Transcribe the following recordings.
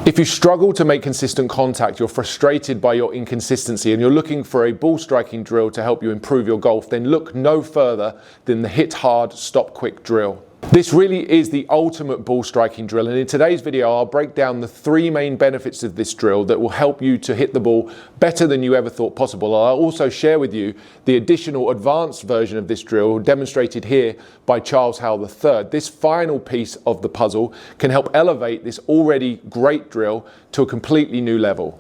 If you struggle to make consistent contact, you're frustrated by your inconsistency, and you're looking for a ball striking drill to help you improve your golf, then look no further than the hit hard, stop quick drill. This really is the ultimate ball striking drill, and in today's video I'll break down the 3 main benefits of this drill that will help you to hit the ball better than you ever thought possible. I'll also share with you the additional advanced version of this drill demonstrated here by Charles Howell III. This final piece of the puzzle can help elevate this already great drill to a completely new level.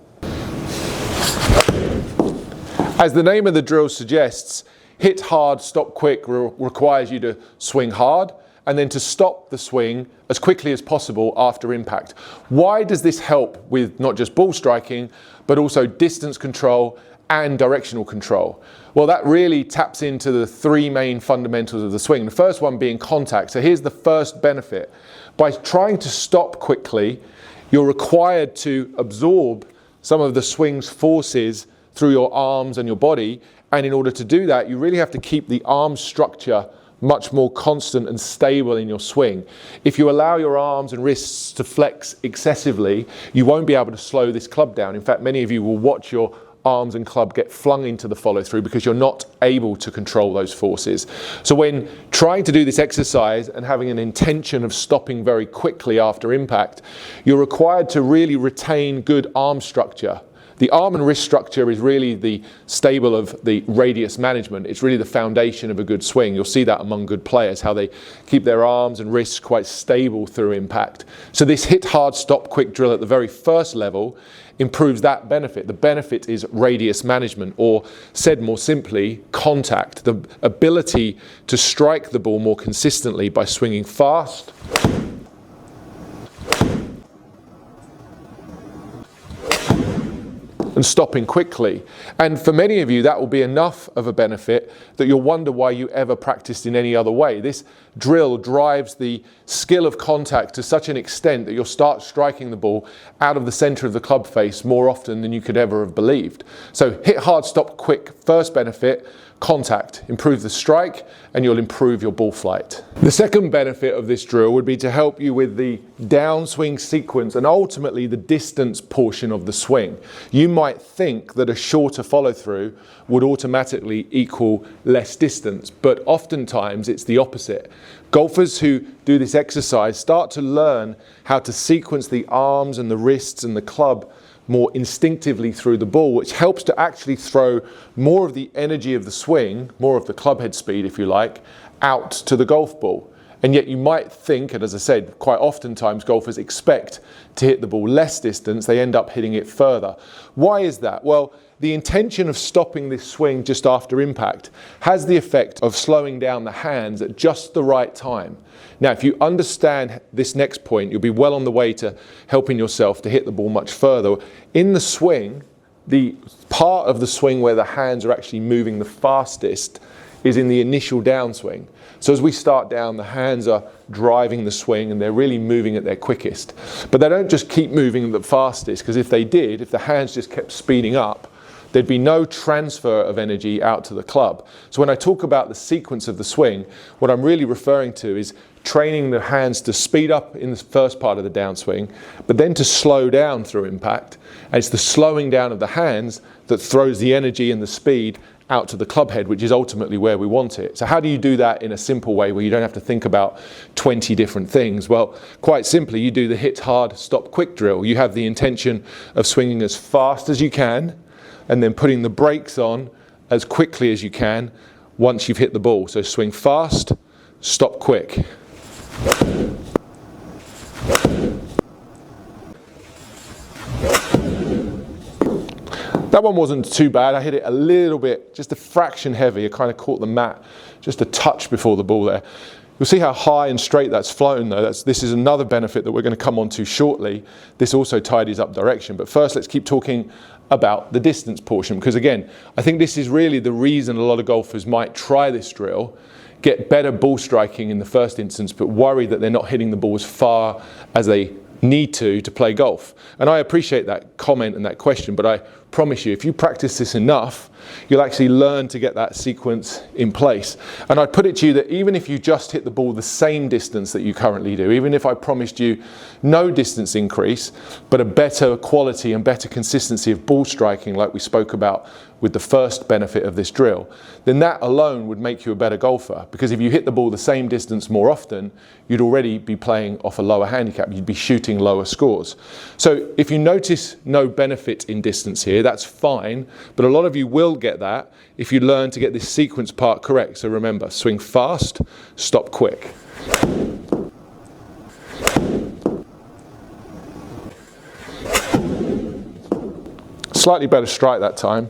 As the name of the drill suggests, hit hard, stop quick requires you to swing hard and then to stop the swing as quickly as possible after impact. Why does this help with not just ball striking, but also distance control and directional control? Well, that really taps into the 3 main fundamentals of the swing. The first one being contact. So here's the first benefit. By trying to stop quickly, you're required to absorb some of the swing's forces through your arms and your body. And in order to do that, you really have to keep the arm structure much more constant and stable in your swing. If you allow your arms and wrists to flex excessively, you won't be able to slow this club down. In fact, many of you will watch your arms and club get flung into the follow through because you're not able to control those forces. So when trying to do this exercise and having an intention of stopping very quickly after impact, you're required to really retain good arm structure. The arm and wrist structure is really the stable of the radius management. It's really the foundation of a good swing. You'll see that among good players, how they keep their arms and wrists quite stable through impact. So this hit hard, stop quick drill at the very first level improves that benefit. The benefit is radius management, or said more simply, contact. The ability to strike the ball more consistently by swinging fast and stopping quickly. And for many of you, that will be enough of a benefit that you'll wonder why you ever practiced in any other way. This drill drives the skill of contact to such an extent that you'll start striking the ball out of the center of the club face more often than you could ever have believed. So hit hard, stop quick, first benefit, contact. Improve the strike and you'll improve your ball flight. The second benefit of this drill would be to help you with the downswing sequence and ultimately the distance portion of the swing. You might think that a shorter follow through would automatically equal less distance, but oftentimes it's the opposite. Golfers who do this exercise start to learn how to sequence the arms and the wrists and the club more instinctively through the ball, which helps to actually throw more of the energy of the swing, more of the club head speed if you like, out to the golf ball. And yet you might think, and as I said, quite oftentimes golfers expect to hit the ball less distance, they end up hitting it further. Why is that? Well, the intention of stopping this swing just after impact has the effect of slowing down the hands at just the right time. Now, if you understand this next point, you'll be well on the way to helping yourself to hit the ball much further. In the swing, the part of the swing where the hands are actually moving the fastest is in the initial downswing. So as we start down, the hands are driving the swing and they're really moving at their quickest. But they don't just keep moving at the fastest, because if they did, if the hands just kept speeding up, there'd be no transfer of energy out to the club. So when I talk about the sequence of the swing, what I'm really referring to is training the hands to speed up in the first part of the downswing, but then to slow down through impact. And it's the slowing down of the hands that throws the energy and the speed out to the club head, which is ultimately where we want it. So how do you do that in a simple way where you don't have to think about 20 different things? Well, quite simply, you do the hit hard, stop quick drill. You have the intention of swinging as fast as you can and then putting the brakes on as quickly as you can once you've hit the ball. So swing fast, stop quick. That one wasn't too bad. I hit it a little bit, just a fraction heavy. I kind of caught the mat just a touch before the ball there. You'll see how high and straight that's flown though. This is another benefit that we're going to come on to shortly. This also tidies up direction. But first, let's keep talking about the distance portion, because again, I think this is really the reason a lot of golfers might try this drill, get better ball striking in the first instance, but worry that they're not hitting the ball as far as they need to play golf. And I appreciate that comment and that question, but I promise you, if you practice this enough, you'll actually learn to get that sequence in place. And I'd put it to you that even if you just hit the ball the same distance that you currently do, even if I promised you no distance increase, but a better quality and better consistency of ball striking like we spoke about with the first benefit of this drill, then that alone would make you a better golfer. Because if you hit the ball the same distance more often, you'd already be playing off a lower handicap, you'd be shooting lower scores. So if you notice no benefit in distance here, that's fine, but a lot of you will get that if you learn to get this sequence part correct. So remember, swing fast, stop quick. Slightly better strike that time.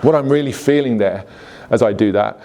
What I'm really feeling there as I do that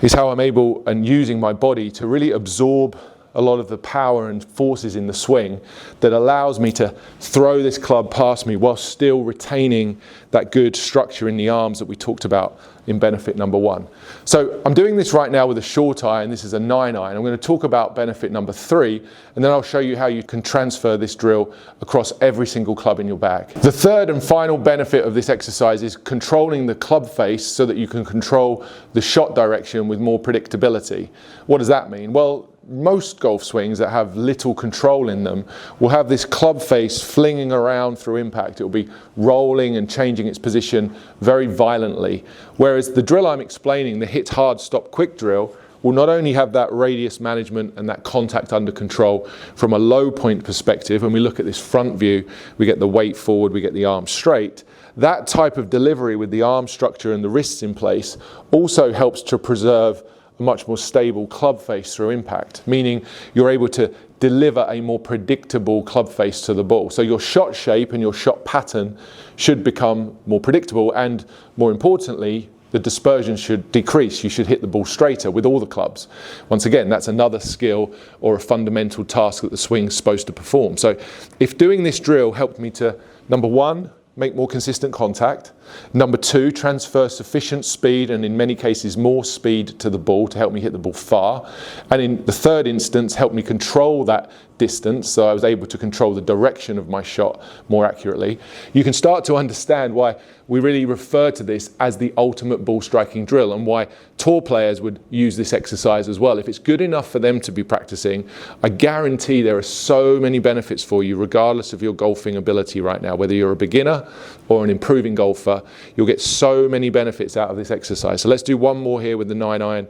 is how I'm able and using my body to really absorb a lot of the power and forces in the swing that allows me to throw this club past me while still retaining that good structure in the arms that we talked about in benefit number 1. So I'm doing this right now with a short iron. This is a 9-iron. I'm going to talk about benefit number 3, and then I'll show you how you can transfer this drill across every single club in your bag. The third and final benefit of this exercise is controlling the club face so that you can control the shot direction with more predictability. What does that mean? Well, most golf swings that have little control in them will have this club face flinging around through impact. It will be rolling and changing its position very violently. Whereas the drill I'm explaining, the hit hard, stop quick drill, will not only have that radius management and that contact under control from a low point perspective. When we look at this front view, we get the weight forward, we get the arm straight. That type of delivery with the arm structure and the wrists in place also helps to preserve a much more stable club face through impact, meaning you're able to deliver a more predictable club face to the ball. So your shot shape and your shot pattern should become more predictable, and more importantly, the dispersion should decrease. You should hit the ball straighter with all the clubs. Once again, that's another skill or a fundamental task that the swing's supposed to perform. So if doing this drill helped me to, number 1, make more consistent contact. Number 2, transfer sufficient speed, and in many cases more speed to the ball to help me hit the ball far. And in the third instance, help me control that distance, so I was able to control the direction of my shot more accurately. You can start to understand why we really refer to this as the ultimate ball striking drill, and why tour players would use this exercise as well. If it's good enough for them to be practicing, I guarantee there are so many benefits for you regardless of your golfing ability right now. Whether you're a beginner or an improving golfer, you'll get so many benefits out of this exercise. So let's do one more here with the 9-iron.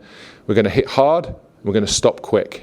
We're going to hit hard, we're going to stop quick.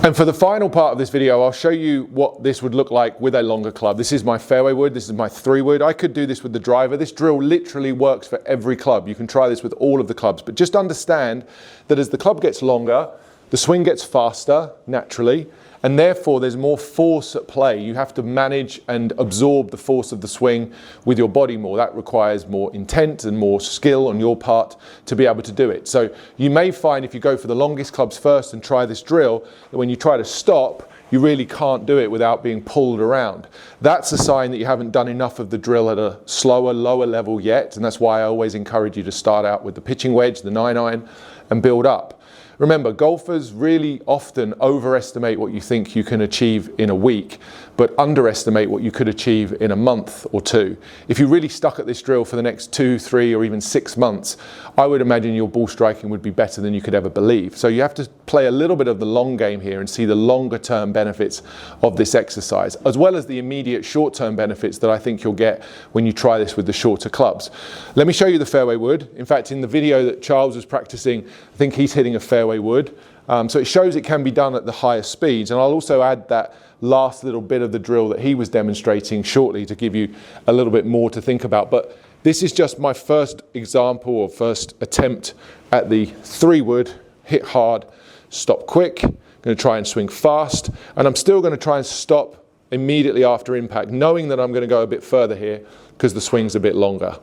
And for the final part of this video, I'll show you what this would look like with a longer club. This is my fairway wood, this is my 3-wood. I could do this with the driver. This drill literally works for every club. You can try this with all of the clubs, but just understand that as the club gets longer, the swing gets faster naturally, and therefore there's more force at play. You have to manage and absorb the force of the swing with your body more. That requires more intent and more skill on your part to be able to do it. So you may find if you go for the longest clubs first and try this drill, that when you try to stop, you really can't do it without being pulled around. That's a sign that you haven't done enough of the drill at a slower, lower level yet, and that's why I always encourage you to start out with the pitching wedge, the 9-iron, and build up. Remember, golfers really often overestimate what you think you can achieve in a week, but underestimate what you could achieve in a month or 2. If you really stuck at this drill for the next 2, 3, or even 6 months, I would imagine your ball striking would be better than you could ever believe. So you have to play a little bit of the long game here and see the longer term benefits of this exercise, as well as the immediate short term benefits that I think you'll get when you try this with the shorter clubs. Let me show you the fairway wood. In fact, in the video that Charles was practicing, I think he's hitting a fairway wood. So it shows it can be done at the higher speeds, and I'll also add that last little bit of the drill that he was demonstrating shortly to give you a little bit more to think about. But this is just my first example or first attempt at the 3-wood, hit hard, stop quick. I'm going to try and swing fast, and I'm still going to try and stop immediately after impact, knowing that I'm going to go a bit further here because the swing's a bit longer.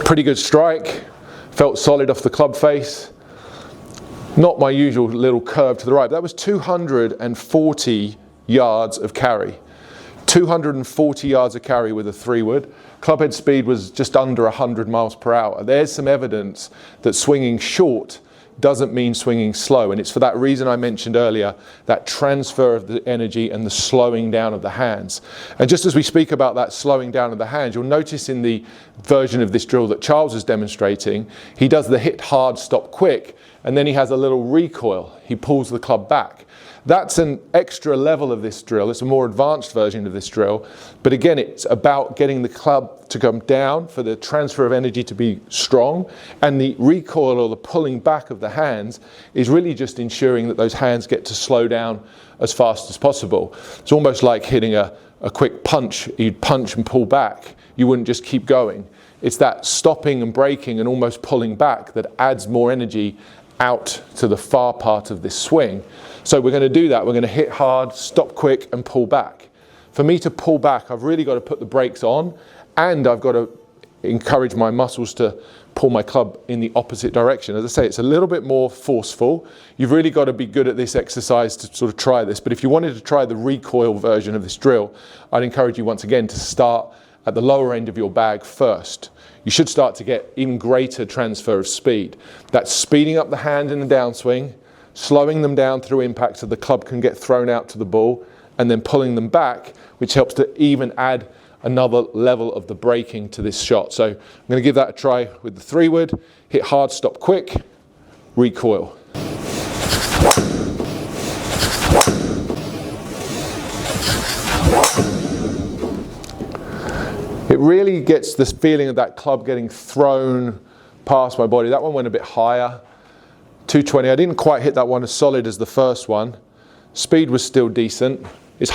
Pretty good strike, felt solid off the club face. Not my usual little curve to the right, but that was 240 yards of carry. 240 yards of carry with a 3-wood. Clubhead speed was just under 100 miles per hour. There's some evidence that swinging short doesn't mean swinging slow, and it's for that reason I mentioned earlier, that transfer of the energy and the slowing down of the hands. And just as we speak about that slowing down of the hands, you'll notice in the version of this drill that Charles is demonstrating, he does the hit hard, stop quick, and then he has a little recoil. He pulls the club back. That's an extra level of this drill. It's a more advanced version of this drill. But again, it's about getting the club to come down for the transfer of energy to be strong. And the recoil, or the pulling back of the hands, is really just ensuring that those hands get to slow down as fast as possible. It's almost like hitting a quick punch. You'd punch and pull back. You wouldn't just keep going. It's that stopping and braking and almost pulling back that adds more energy out to the far part of this swing. So we're going to do that. We're going to hit hard, stop quick, and pull back. For me to pull back, I've really got to put the brakes on, and I've got to encourage my muscles to pull my club in the opposite direction. As I say, it's a little bit more forceful. You've really got to be good at this exercise to sort of try this. But if you wanted to try the recoil version of this drill, I'd encourage you once again to start at the lower end of your bag first. You should start to get even greater transfer of speed. That's speeding up the hand in the downswing, slowing them down through impact so the club can get thrown out to the ball, and then pulling them back, which helps to even add another level of the braking to this shot. So I'm going to give that a try with the 3-wood. Hit hard, stop quick, recoil. It really gets this feeling of that club getting thrown past my body. That one went a bit higher, 220. I didn't quite hit that one as solid as the first one. Speed was still decent. It's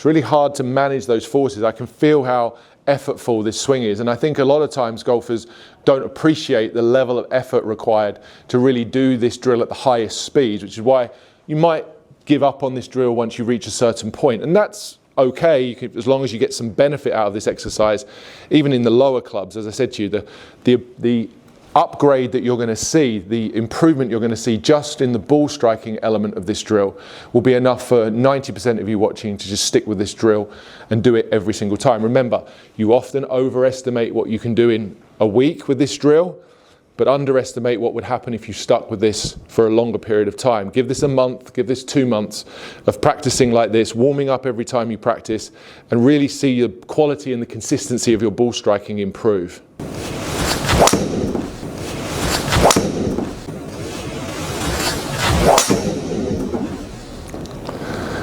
really hard to manage those forces. I can feel how effortful this swing is, and I think a lot of times golfers don't appreciate the level of effort required to really do this drill at the highest speeds, which is why you might give up on this drill once you reach a certain point, and that's okay. You can, as long as you get some benefit out of this exercise, even in the lower clubs. As I said to you, the upgrade that you're going to see, the improvement you're going to see just in the ball striking element of this drill will be enough for 90% of you watching to just stick with this drill and do it every single time. Remember, you often overestimate what you can do in a week with this drill, but underestimate what would happen if you stuck with this for a longer period of time. Give this a month, give this 2 months of practicing like this, warming up every time you practice, and really see the quality and the consistency of your ball striking improve.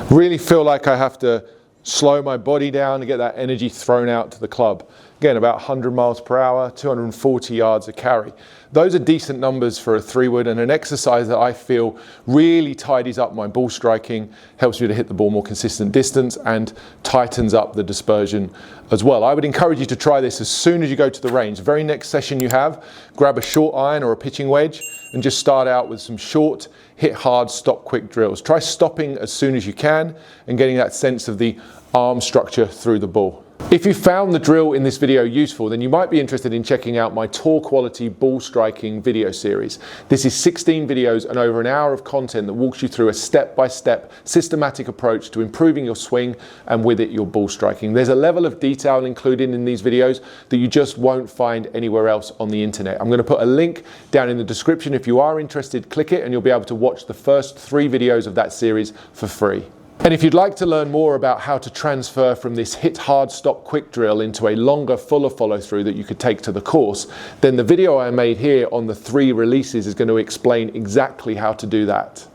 Really feel like I have to slow my body down to get that energy thrown out to the club. Again, about 100 miles per hour, 240 yards of carry. Those are decent numbers for a 3-wood, and an exercise that I feel really tidies up my ball striking, helps me to hit the ball more consistent distance, and tightens up the dispersion as well. I would encourage you to try this as soon as you go to the range. The very next session you have, grab a short iron or a pitching wedge and just start out with some short, hit hard, stop quick drills. Try stopping as soon as you can and getting that sense of the arm structure through the ball. If you found the drill in this video useful, then you might be interested in checking out my tour quality ball striking video series. This is 16 videos and over an hour of content that walks you through a step-by-step systematic approach to improving your swing and with it your ball striking. There's a level of detail included in these videos that you just won't find anywhere else on the internet. I'm going to put a link down in the description. If you are interested, click it and you'll be able to watch the first 3 videos of that series for free. And if you'd like to learn more about how to transfer from this hit hard, stop quick drill into a longer, fuller follow through that you could take to the course, then the video I made here on the 3 releases is going to explain exactly how to do that.